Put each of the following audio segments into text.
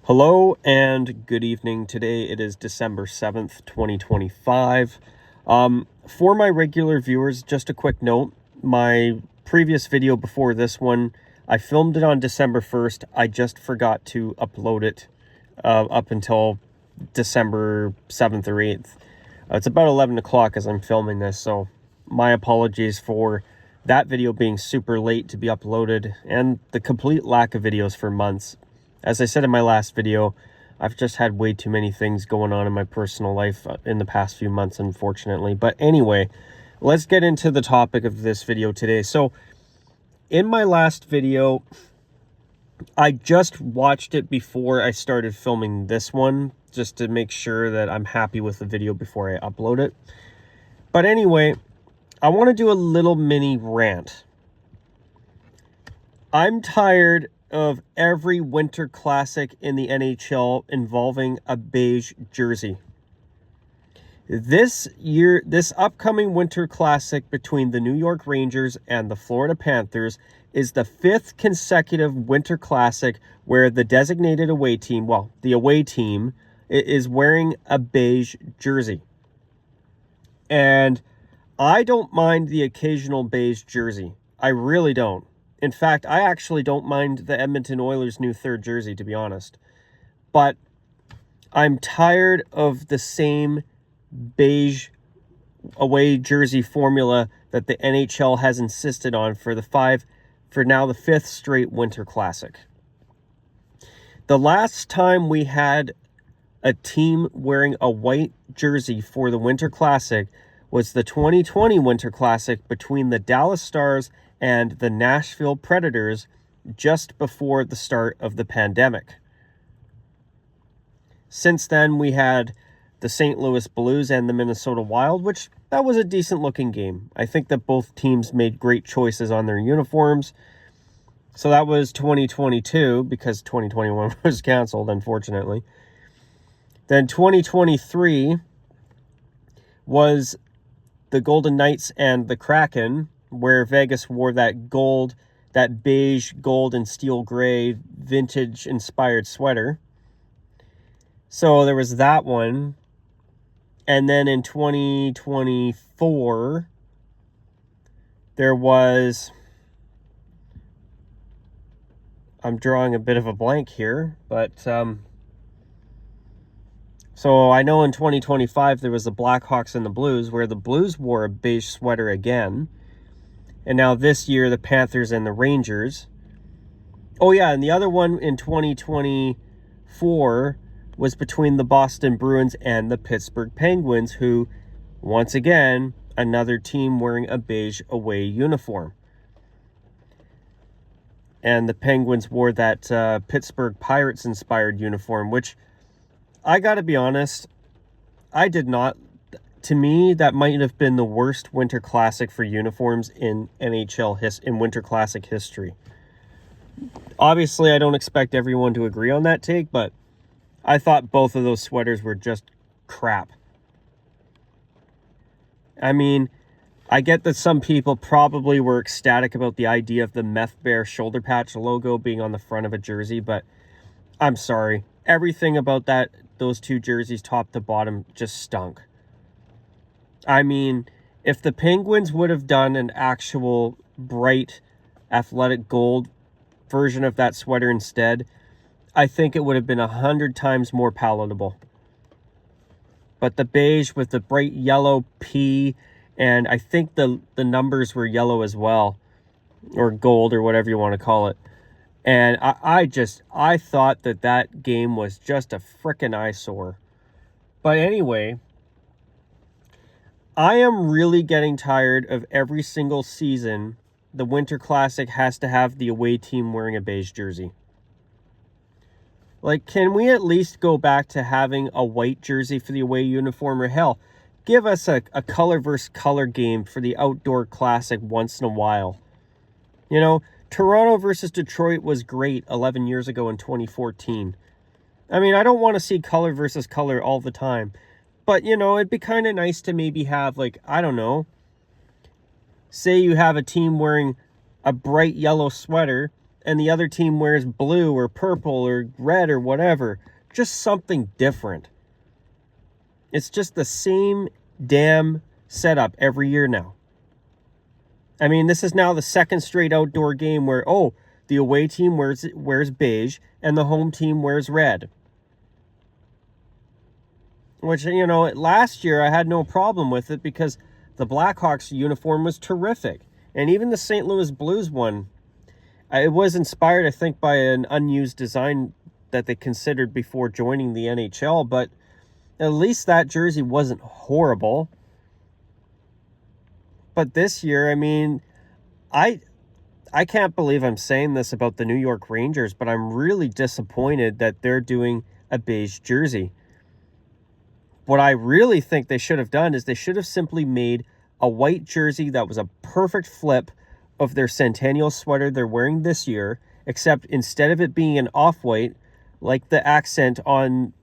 Hello and good evening. Today it is December 7th, 2025. For my regular viewers, just a quick note. My previous video before this one, I filmed it on December 1st. I just forgot to upload it up until December 7th or 8th. It's about 11 o'clock as I'm filming this, so my apologies for that video being super late to be uploaded and the complete lack of videos for months. As I said in my last video, I've just had way too many things going on in my personal life in the past few months, unfortunately. But anyway, let's get into the topic of this video today. So, in my last video, I just watched it before I started filming this one, just to make sure that I'm happy with the video before I upload it. But anyway, I want to do a little mini rant. I'm tired of every winter classic in the NHL involving a beige jersey. This upcoming winter classic between the New York Rangers and the Florida Panthers is the 5th consecutive winter classic where the designated away team, the away team, is wearing a beige jersey. And I don't mind the occasional beige jersey. I really don't. In fact, I actually don't mind the Edmonton Oilers' new third jersey, to be honest. But I'm tired of the same beige away jersey formula that the NHL has insisted on for now the 5th straight Winter Classic. The last time we had a team wearing a white jersey for the Winter Classic was the 2020 Winter Classic between the Dallas Stars and the Nashville Predators just before the start of the pandemic. Since then, we had the St. Louis Blues and the Minnesota Wild, which that was a decent looking game. I think that both teams made great choices on their uniforms. So that was 2022 because 2021 was canceled, unfortunately. Then 2023 was the Golden Knights and the Kraken, where Vegas wore that beige, gold, and steel gray vintage-inspired sweater. So there was that one. And then in 2024, there was... I'm drawing a bit of a blank here, but... So I know in 2025, there was the Blackhawks and the Blues, where the Blues wore a beige sweater again. And now this year, the Panthers and the Rangers. Oh, yeah, and the other one in 2024 was between the Boston Bruins and the Pittsburgh Penguins, who, once again, another team wearing a beige away uniform. And the Penguins wore that Pittsburgh Pirates-inspired uniform, which, I gotta be honest, I did not... To me, that might have been the worst Winter Classic for uniforms in in Winter Classic history. Obviously, I don't expect everyone to agree on that take, but I thought both of those sweaters were just crap. I mean, I get that some people probably were ecstatic about the idea of the Meth Bear shoulder patch logo being on the front of a jersey, but I'm sorry. Everything about those two jerseys, top to bottom, just stunk. I mean, if the Penguins would have done an actual bright athletic gold version of that sweater instead, I think it would have been 100 times more palatable. But the beige with the bright yellow P, and I think the numbers were yellow as well, or gold, or whatever you want to call it. And I thought that game was just a frickin' eyesore. But anyway, I am really getting tired of every single season the Winter Classic has to have the away team wearing a beige jersey. Like, can we at least go back to having a white jersey for the away uniform? Or hell, give us a color versus color game for the outdoor classic once in a while. You know, Toronto versus Detroit was great 11 years ago in 2014. I mean, I don't want to see color versus color all the time. But, you know, it'd be kind of nice to maybe have, like, I don't know, say you have a team wearing a bright yellow sweater and the other team wears blue or purple or red or whatever. Just something different. It's just the same damn setup every year now. I mean, this is now the second straight outdoor game where, the away team wears beige and the home team wears red. Which, last year I had no problem with it because the Blackhawks uniform was terrific. And even the St. Louis Blues one, it was inspired, I think, by an unused design that they considered before joining the NHL, but at least that jersey wasn't horrible. But this year, I mean, I can't believe I'm saying this about the New York Rangers, but I'm really disappointed that they're doing a beige jersey. What I really think they should have done is they should have simply made a white jersey that was a perfect flip of their Centennial sweater they're wearing this year, except instead of it being an off-white, like the accent on...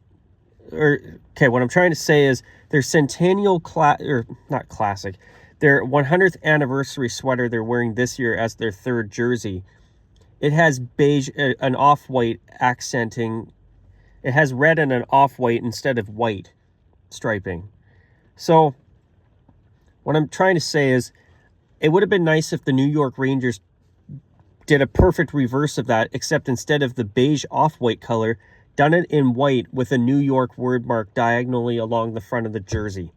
what I'm trying to say is their Centennial... not classic... their 100th anniversary sweater they're wearing this year as their third jersey. It has beige, an off-white accenting. It has red and an off-white instead of white striping. So what I'm trying to say is it would have been nice if the New York Rangers did a perfect reverse of that, except instead of the beige off-white color, done it in white with a New York word mark diagonally along the front of the jersey.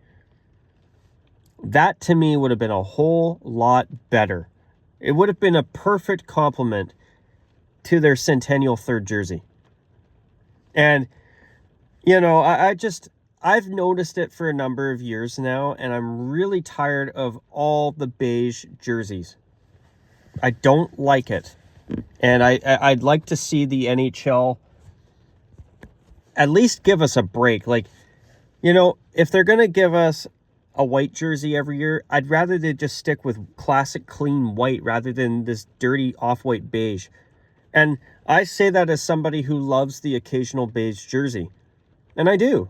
That, to me, would have been a whole lot better. It would have been a perfect complement to their Centennial third jersey. And, I've noticed it for a number of years now, and I'm really tired of all the beige jerseys. I don't like it. And I'd like to see the NHL at least give us a break. Like, if they're going to give us a white jersey every year, I'd rather they just stick with classic clean white rather than this dirty off-white beige. And I say that as somebody who loves the occasional beige jersey. And I do.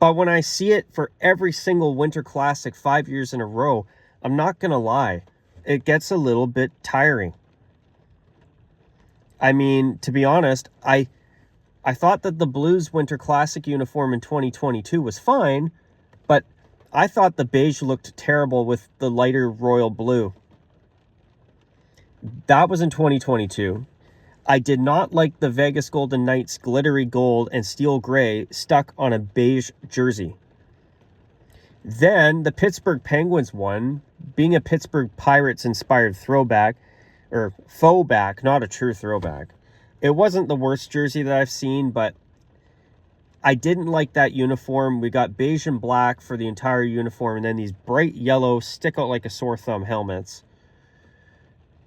But when I see it for every single Winter Classic 5 years in a row, I'm not going to lie. It gets a little bit tiring. I mean, to be honest, I thought that the Blues Winter Classic uniform in 2022 was fine, but I thought the beige looked terrible with the lighter royal blue. That was in 2022. I did not like the Vegas Golden Knights glittery gold and steel gray stuck on a beige jersey. Then the Pittsburgh Penguins one, being a Pittsburgh Pirates inspired throwback, or faux back, not a true throwback. It wasn't the worst jersey that I've seen, but I didn't like that uniform. We got beige and black for the entire uniform, and then these bright yellow, stick out like a sore thumb helmets.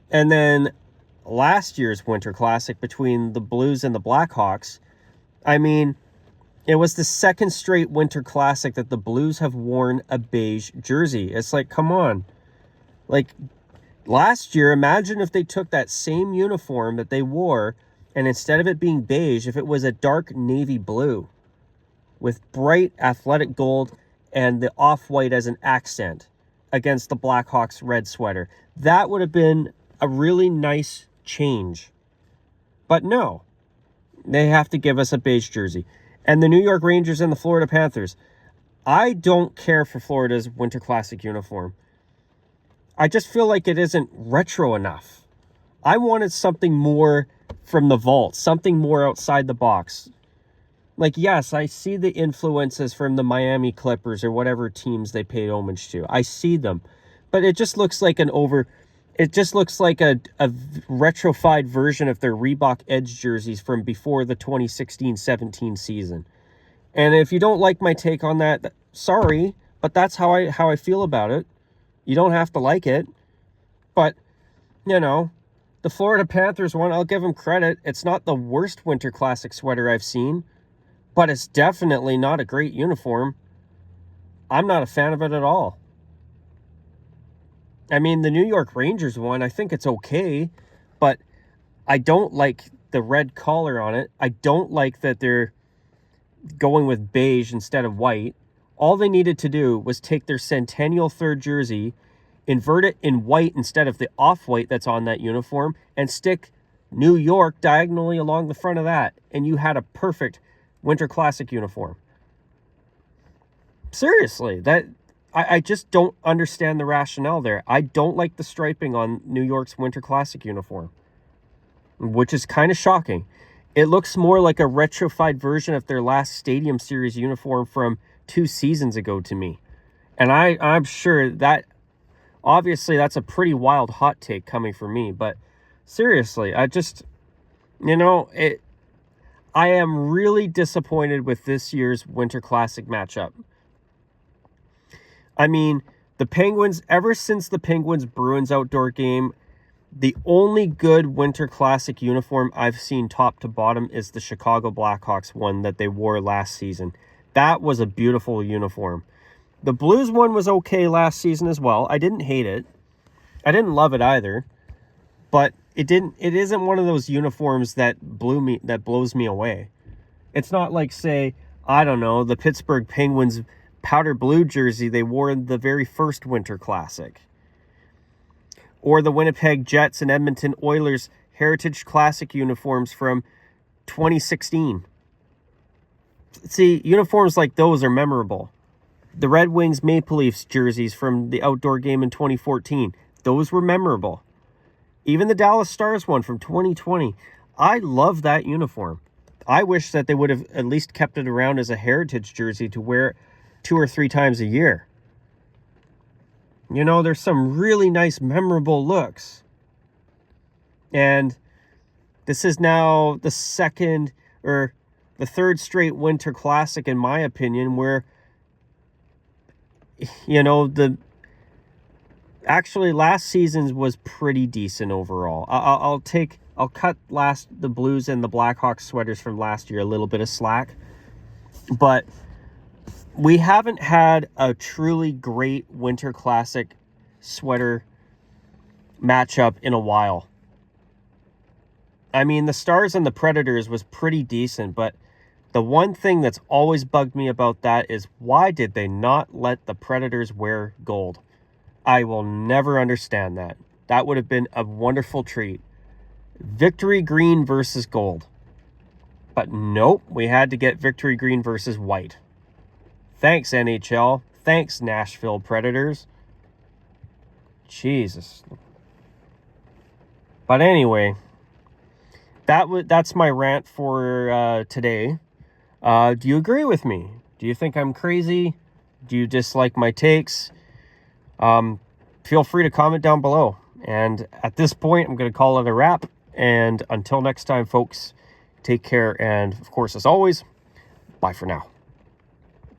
And then last year's Winter Classic between the Blues and the Blackhawks, I mean, it was the second straight Winter Classic that the Blues have worn a beige jersey. It's like, come on. Like, last year, imagine if they took that same uniform that they wore, and instead of it being beige, if it was a dark navy blue with bright athletic gold and the off-white as an accent against the Blackhawks red sweater. That would have been a really nice change. But no, they have to give us a beige jersey. And the New York Rangers and the Florida Panthers, I don't care for Florida's Winter Classic uniform. I just feel like it isn't retro enough. I wanted something more from the vault, something more outside the box. Like, yes, I see the influences from the Miami Clippers or whatever teams they paid homage to. I see them. But it just looks like it just looks like a retrofied version of their Reebok Edge jerseys from before the 2016-17 season. And if you don't like my take on that, sorry, but that's how I feel about it. You don't have to like it. But, the Florida Panthers one, I'll give them credit. It's not the worst Winter Classic sweater I've seen, but it's definitely not a great uniform. I'm not a fan of it at all. I mean, the New York Rangers one, I think it's okay, but I don't like the red collar on it. I don't like that they're going with beige instead of white. All they needed to do was take their Centennial third jersey, invert it in white instead of the off-white that's on that uniform, and stick New York diagonally along the front of that, and you had a perfect Winter Classic uniform. Seriously, I just don't understand the rationale there. I don't like the striping on New York's Winter Classic uniform, which is kind of shocking. It looks more like a retrofied version of their last Stadium Series uniform from 2 seasons ago to me. And I'm sure that, obviously, that's a pretty wild hot take coming from me. But seriously, I just, I am really disappointed with this year's Winter Classic matchup. I mean, the Penguins, ever since the Penguins-Bruins outdoor game, the only good Winter Classic uniform I've seen top to bottom is the Chicago Blackhawks one that they wore last season. That was a beautiful uniform. The Blues one was okay last season as well. I didn't hate it. I didn't love it either. But it isn't one of those uniforms that blows me away. It's not like, say, I don't know, the Pittsburgh Penguins powder blue jersey they wore in the very first Winter Classic. Or the Winnipeg Jets and Edmonton Oilers Heritage Classic uniforms from 2016. See, uniforms like those are memorable. The Red Wings Maple Leafs jerseys from the outdoor game in 2014, those were memorable. Even the Dallas Stars one from 2020, I love that uniform. I wish that they would have at least kept it around as a heritage jersey to wear 2 or 3 times a year. There's some really nice, memorable looks. And this is now the second or the third straight Winter Classic, in my opinion, where, actually last season's was pretty decent overall. I'll cut the Blues and the Blackhawks sweaters from last year a little bit of slack. But we haven't had a truly great Winter Classic sweater matchup in a while. I mean, the Stars and the Predators was pretty decent, but the one thing that's always bugged me about that is, why did they not let the Predators wear gold? I will never understand that. That would have been a wonderful treat. Victory green versus gold. But nope, we had to get victory green versus white. Thanks, NHL. Thanks, Nashville Predators. Jesus. But anyway, that's my rant for today. Do you agree with me? Do you think I'm crazy? Do you dislike my takes? Feel free to comment down below. And at this point, I'm going to call it a wrap. And until next time, folks, take care. And of course, as always, bye for now.